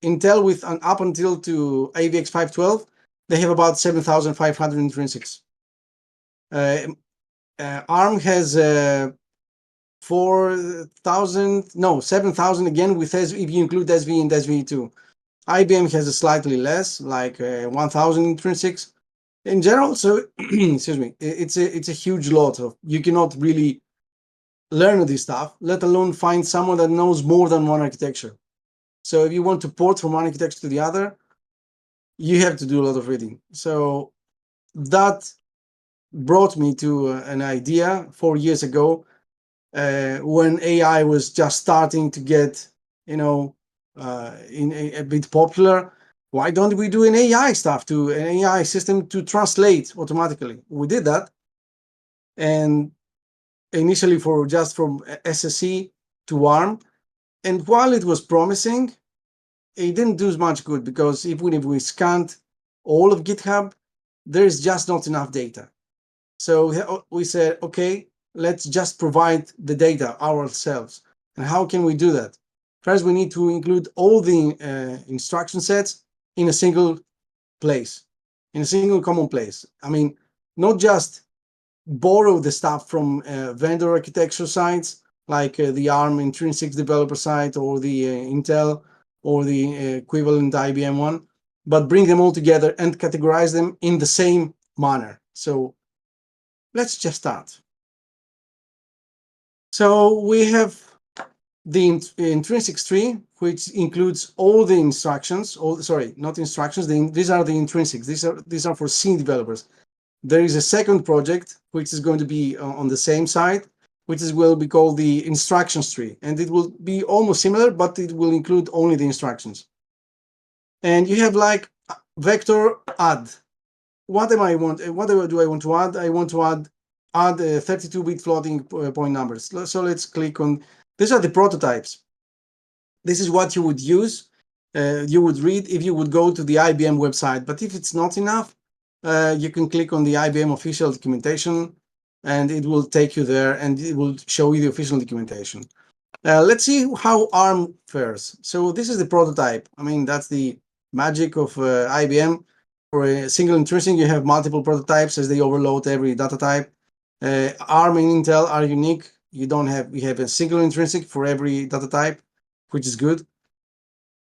Speaker 4: Intel with up until to AVX 512, they have about 7,500 intrinsics. ARM has 7,000 again with if you include SV and SVE2. IBM has a slightly less, like 1,000 intrinsics. In general, so excuse me, it's a huge lot of, you cannot really learn this stuff, let alone find someone that knows more than one architecture. So if you want to port from one architecture to the other, you have to do a lot of reading. So that brought me to an idea 4 years ago when AI was just starting to get, a bit popular. Why don't we do an AI system to translate automatically? We did that, and initially from SSE to ARM. And while it was promising, it didn't do much good, because even if we scanned all of GitHub, there's just not enough data. So we said, okay, let's just provide the data ourselves. And how can we do that? First, we need to include all the instruction sets in a single place, in a single common place. I mean, not just borrow the stuff from vendor architecture sites, like the ARM intrinsics developer site, or the Intel, or the equivalent IBM one, but bring them all together and categorize them in the same manner. So let's just start. So we have the intrinsics tree, which includes all the instructions. Not instructions. These are the intrinsics. These are for C developers. There is a second project which is going to be on the same side, which will be called the instructions tree. And it will be almost similar, but it will include only the instructions. And you have like vector add. What do I want to add? I want to add 32-bit floating point numbers. So let's click on, these are the prototypes. This is what you would use, you would read if you would go to the IBM website. But if it's not enough, you can click on the IBM official documentation and it will take you there and it will show you the official documentation. Let's see how ARM fares. So this is the prototype. I mean, that's the magic of IBM. For a single intrinsic, you have multiple prototypes as they overload every data type. ARM and Intel are unique. You have a single intrinsic for every data type, which is good.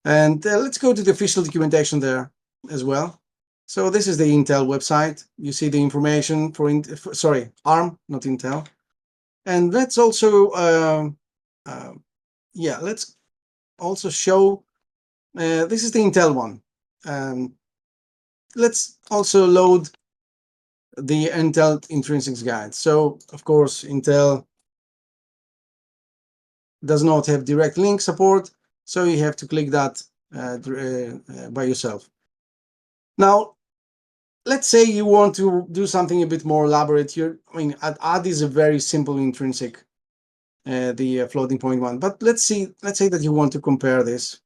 Speaker 4: And let's go to the official documentation there as well. So this is the Intel website. You see the information for ARM, not Intel. And let's also let's also show, this is the Intel one. Let's also load the Intel Intrinsics guide. So of course, Intel does not have direct link support, so you have to click that by yourself. Now, let's say you want to do something a bit more elaborate here. I mean, add is a very simple intrinsic, the floating point one. But let's say that you want to compare this,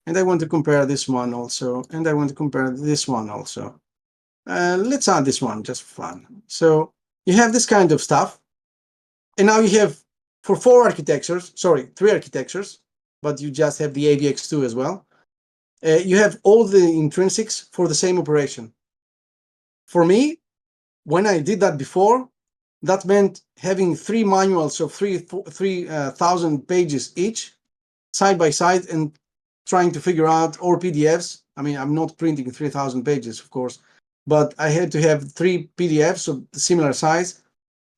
Speaker 4: and I want to compare this one also, and I want to compare this one also. Let's add this one just for fun. So you have this kind of stuff, and now you have for three architectures, but you just have the AVX2 as well. You have all the intrinsics for the same operation. For me, when I did that before, that meant having 3 manuals of 3,000 pages each, side by side, and trying to figure out, or PDFs. I mean, I'm not printing 3,000 pages, of course, but I had to have 3 PDFs of similar size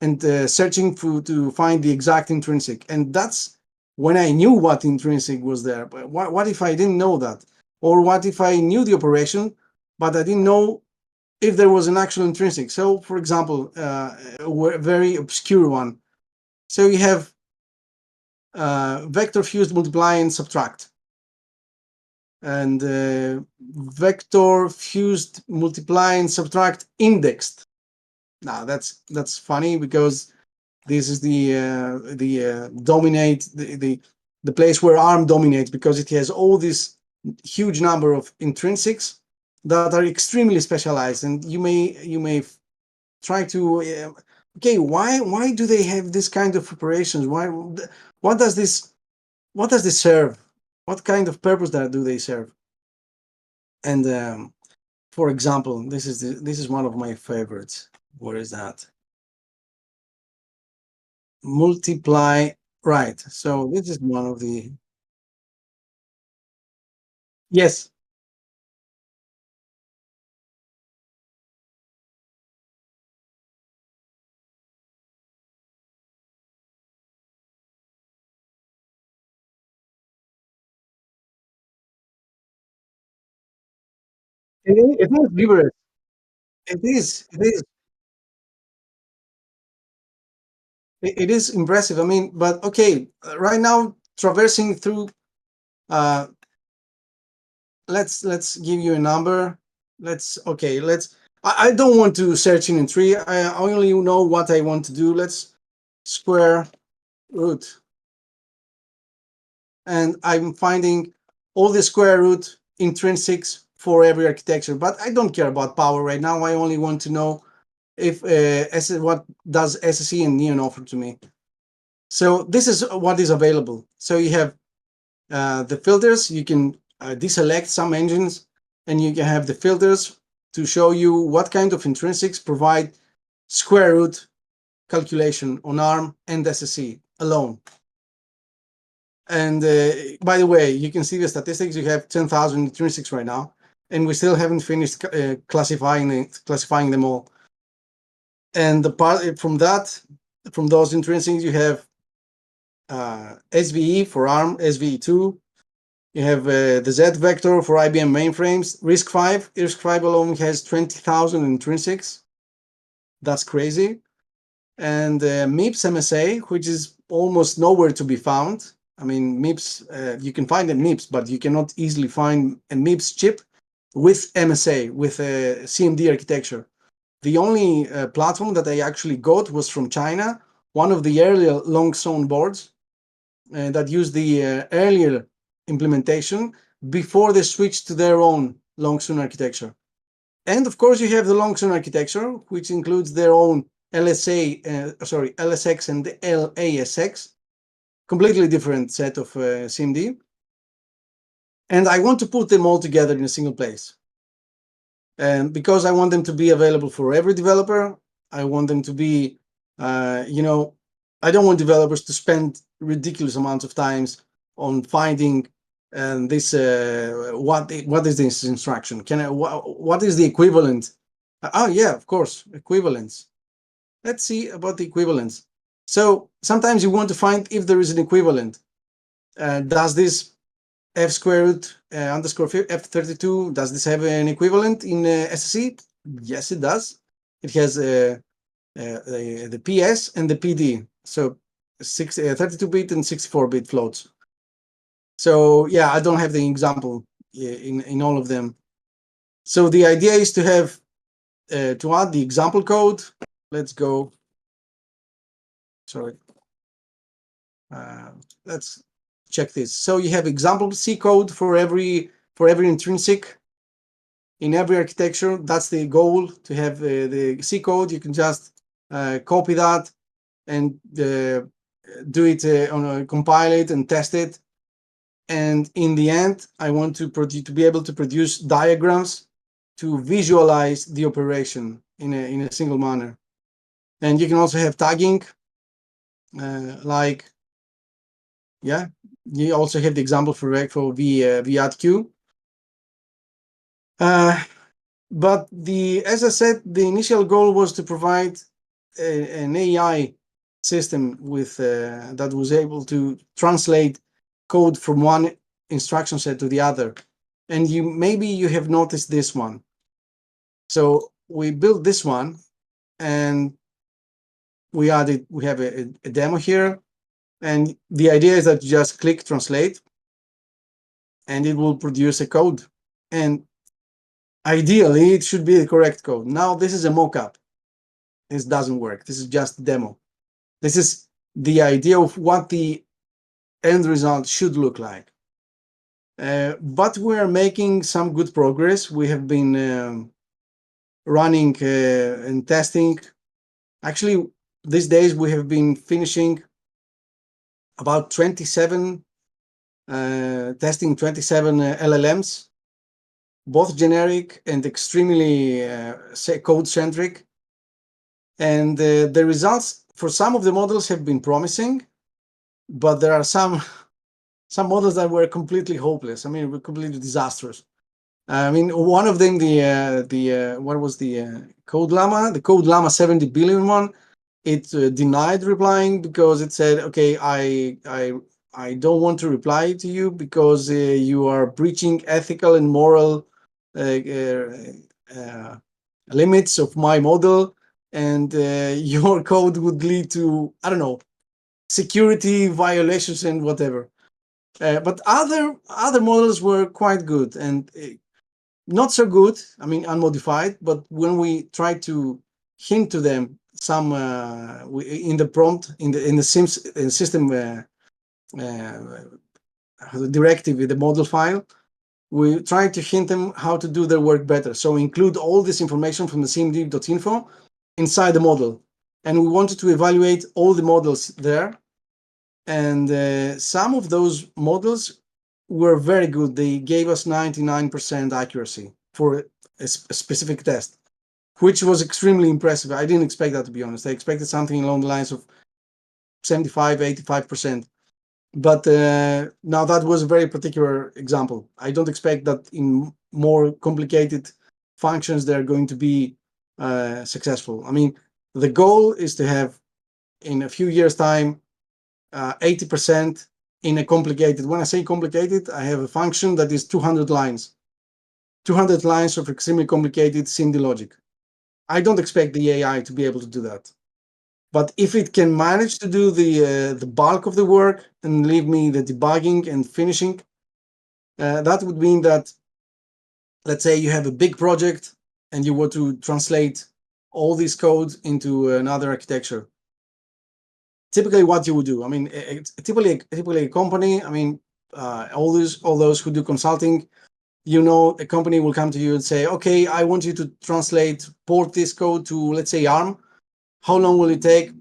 Speaker 4: and searching to find the exact intrinsic. And that's when I knew what intrinsic was there. But what if I didn't know that? Or what if I knew the operation, but I didn't know if there was an actual intrinsic? So, for example, a very obscure one. So you have vector fused multiply and subtract. And vector fused multiply and subtract indexed. Now that's funny because this is the place where ARM dominates, because it has all this huge number of intrinsics that are extremely specialized, and you may try to okay, why do they have this kind of operations? What does this serve? What kind of purpose do they serve? And for example, this is one of my favorites. Where is that? Multiply, right? So this is one of the, yes. It is gibberish. It is. It is impressive. I mean, but okay, right now traversing through. Let's give you a number. I don't want to search in a tree. I only know what I want to do. Let's square root, and I'm finding all the square root intrinsics for every architecture. But I don't care about power right now. I only want to know if what does SSE and Neon offer to me. So this is what is available. So you have the filters. You can deselect some engines, and you can have the filters to show you what kind of intrinsics provide square root calculation on ARM and SSE alone. And by the way, you can see the statistics. You have 10,000 intrinsics right now, and we still haven't finished classifying them all. And apart from that, from those intrinsics, you have SVE for ARM, SVE2. You have the Z vector for IBM mainframes. RISC-V. RISC-V alone has 20,000 intrinsics. That's crazy. and MIPS MSA, which is almost nowhere to be found. I mean, MIPS, you can find a MIPS, but you cannot easily find a MIPS chip with MSA, with a CMD architecture. The only platform that I actually got was from China, one of the earlier long zone boards that used the earlier implementation before they switched to their own long zone architecture. And of course, you have the long zone architecture, which includes their own LSX and LASX, completely different set of CMD. And I want to put them all together in a single place. And because I want them to be available for every developer, I want them to be, I don't want developers to spend ridiculous amounts of times on finding this. What is this instruction? What is the equivalent? Oh yeah, of course, equivalence. Let's see about the equivalence. So sometimes you want to find if there is an equivalent. Does this f square root underscore f32, does this have an equivalent in SSE? Yes, it does. It has the PS and the PD. So 32-bit and 64-bit floats. So yeah, I don't have the example in all of them. So the idea is to have to add the example code. Let's go. Sorry. Let's check this. So you have example C code for every intrinsic in every architecture. That's the goal, to have the C code. You can just copy that and do it compile it and test it. And in the end, I want to be able to produce diagrams to visualize the operation in a single manner. And you can also have tagging, you also have the example for VADQ. But as I said, the initial goal was to provide an AI system with that was able to translate code from one instruction set to the other. And maybe you have noticed this one. So we built this one, and we have a demo here. And the idea is that you just click translate, and it will produce a code. And ideally, it should be the correct code. Now, this is a mock-up. This doesn't work. This is just a demo. This is the idea of what the end result should look like. But we are making some good progress. We have been running and testing. Actually, these days we have been finishing about 27, testing 27 LLMs, both generic and extremely code-centric. And the results for some of the models have been promising, but there are some models that were completely hopeless. I mean, were completely disastrous. I mean, one of them, what was the Code Llama? The Code Llama 70 billion one. It denied replying because it said, "Okay, I don't want to reply to you because you are breaching ethical and moral limits of my model, and your code would lead to, I don't know, security violations and whatever." But other models were quite good and not so good. I mean, unmodified. But when we try to hint to them some in the prompt in the system directive with the model file, we try to hint them how to do their work better. So include all this information from the cmd.info inside the model, and we wanted to evaluate all the models there. And some of those models were very good. They gave us 99% accuracy for a specific test, which was extremely impressive. I didn't expect that, to be honest. I expected something along the lines of 75, 85%. But now that was a very particular example. I don't expect that in more complicated functions they're going to be successful. I mean, the goal is to have, in a few years' time, 80% in a complicated. When I say complicated, I have a function that is 200 lines. 200 lines of extremely complicated SIMD logic. I don't expect the AI to be able to do that. But if it can manage to do the bulk of the work and leave me the debugging and finishing, that would mean that, let's say you have a big project and you want to translate all this code into another architecture. Typically, what you would do, I mean, typically a company, I mean, all those who do consulting, you know, a company will come to you and say, okay, I want you to port this code to, let's say, ARM. How long will it take?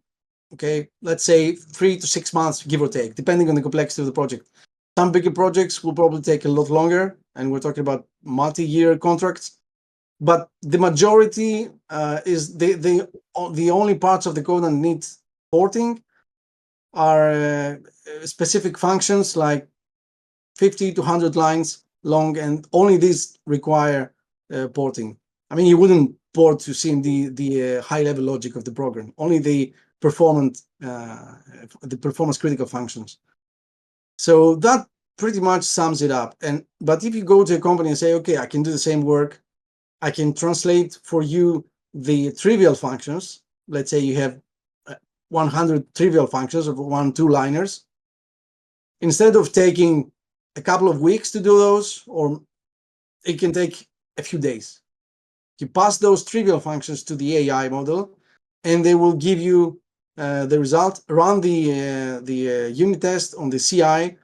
Speaker 4: Okay, let's say 3 to 6 months, give or take, depending on the complexity of the project. Some bigger projects will probably take a lot longer, and we're talking about multi-year contracts. But the majority is the only parts of the code that need porting are specific functions like 50 to 100 lines long, and only these require porting. I mean, you wouldn't port to CMD the high-level logic of the program, only the performance critical functions. So that pretty much sums it up. But if you go to a company and say, okay, I can do the same work, I can translate for you the trivial functions. Let's say you have 100 trivial functions of 1-2 liners. Instead of taking a couple of weeks to do those, or it can take a few days. You pass those trivial functions to the AI model, and they will give you the result. Run the unit test on the CI,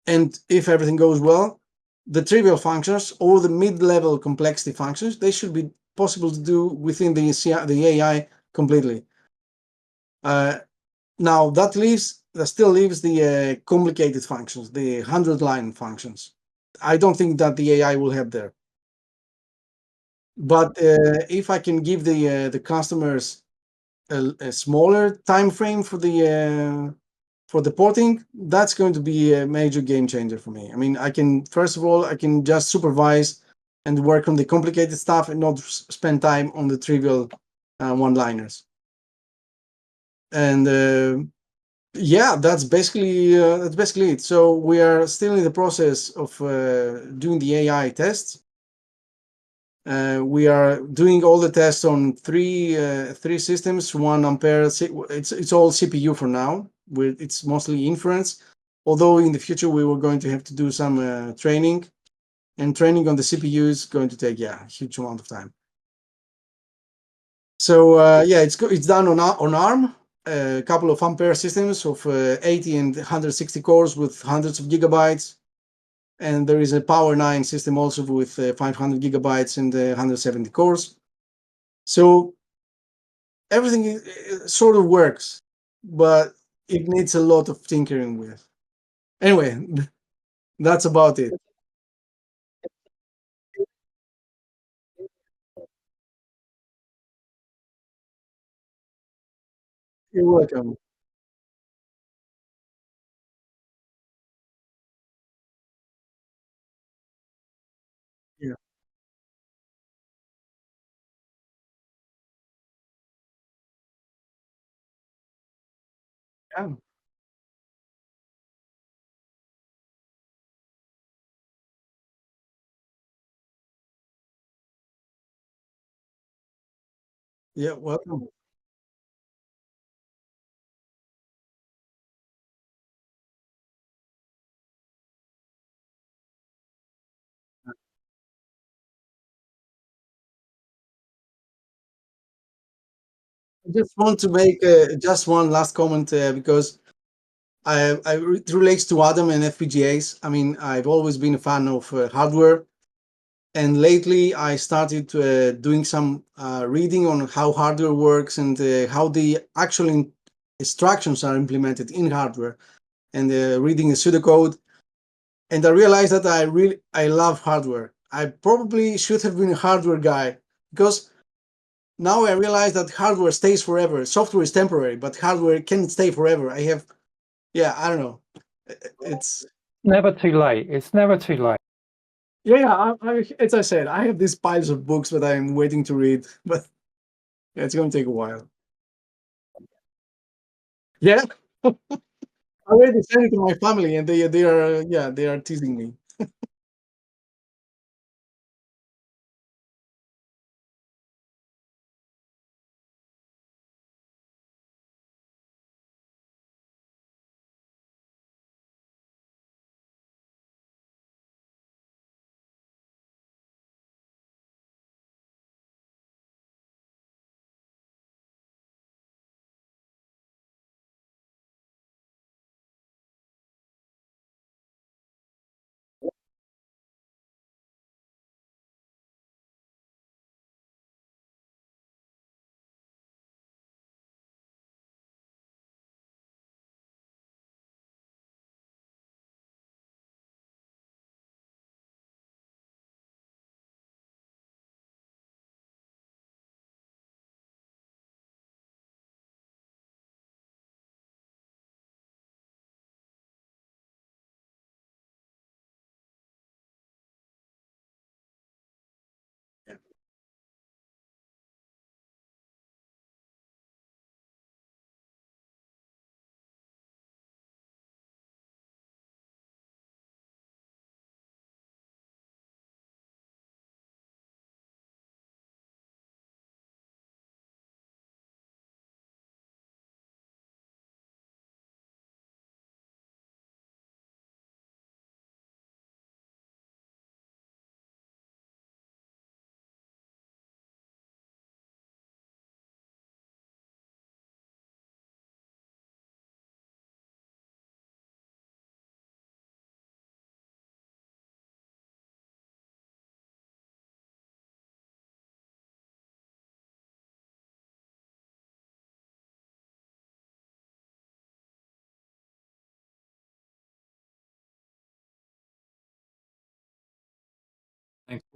Speaker 4: and if everything goes well, the trivial functions or the mid-level complexity functions, they should be possible to do within the AI completely. Now that still leaves the complicated functions, the 100-line functions. I don't think that the AI will have there. But if I can give the customers a smaller time frame for the porting, that's going to be a major game changer for me. I mean, first of all, I can just supervise and work on the complicated stuff and not spend time on the trivial one-liners. And yeah, that's basically it. So we are still in the process of doing the AI tests. We are doing all the tests on three systems, 1 ampere. It's all CPU for now. It's mostly inference, although in the future we were going to have to do some training, and training on the CPU is going to take a huge amount of time. So yeah, it's done on ARM. A couple of ampere systems of 80 and 160 cores with hundreds of gigabytes. And there is a Power 9 system also with 500 gigabytes and 170 cores. So everything sort of works, but it needs a lot of tinkering with. Anyway, that's about it. You're welcome. Yeah. Yeah. Yeah, welcome. I just want to make just one last comment because it relates to Adam and FPGAs. I mean, I've always been a fan of hardware, and lately I started doing some reading on how hardware works and how the actual instructions are implemented in hardware, and reading the pseudocode. And I realized that I love hardware. I probably should have been a hardware guy, because now I realize that hardware stays forever. Software is temporary, but hardware can't stay forever. I don't know. It's
Speaker 3: Never too late. It's never too late.
Speaker 4: yeah. As I said, I have these piles of books that I'm waiting to read, but yeah, it's going to take a while. Yeah, I already sent it to my family, and they are teasing me.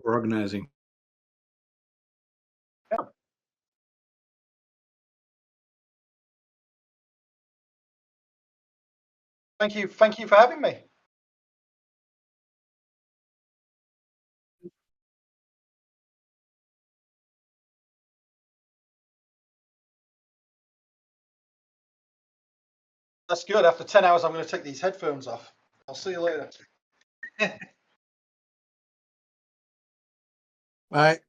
Speaker 5: for organizing.
Speaker 2: Thank you for having me. That's good. After 10 hours, I'm going to take these headphones off. I'll see you later.
Speaker 4: Bye.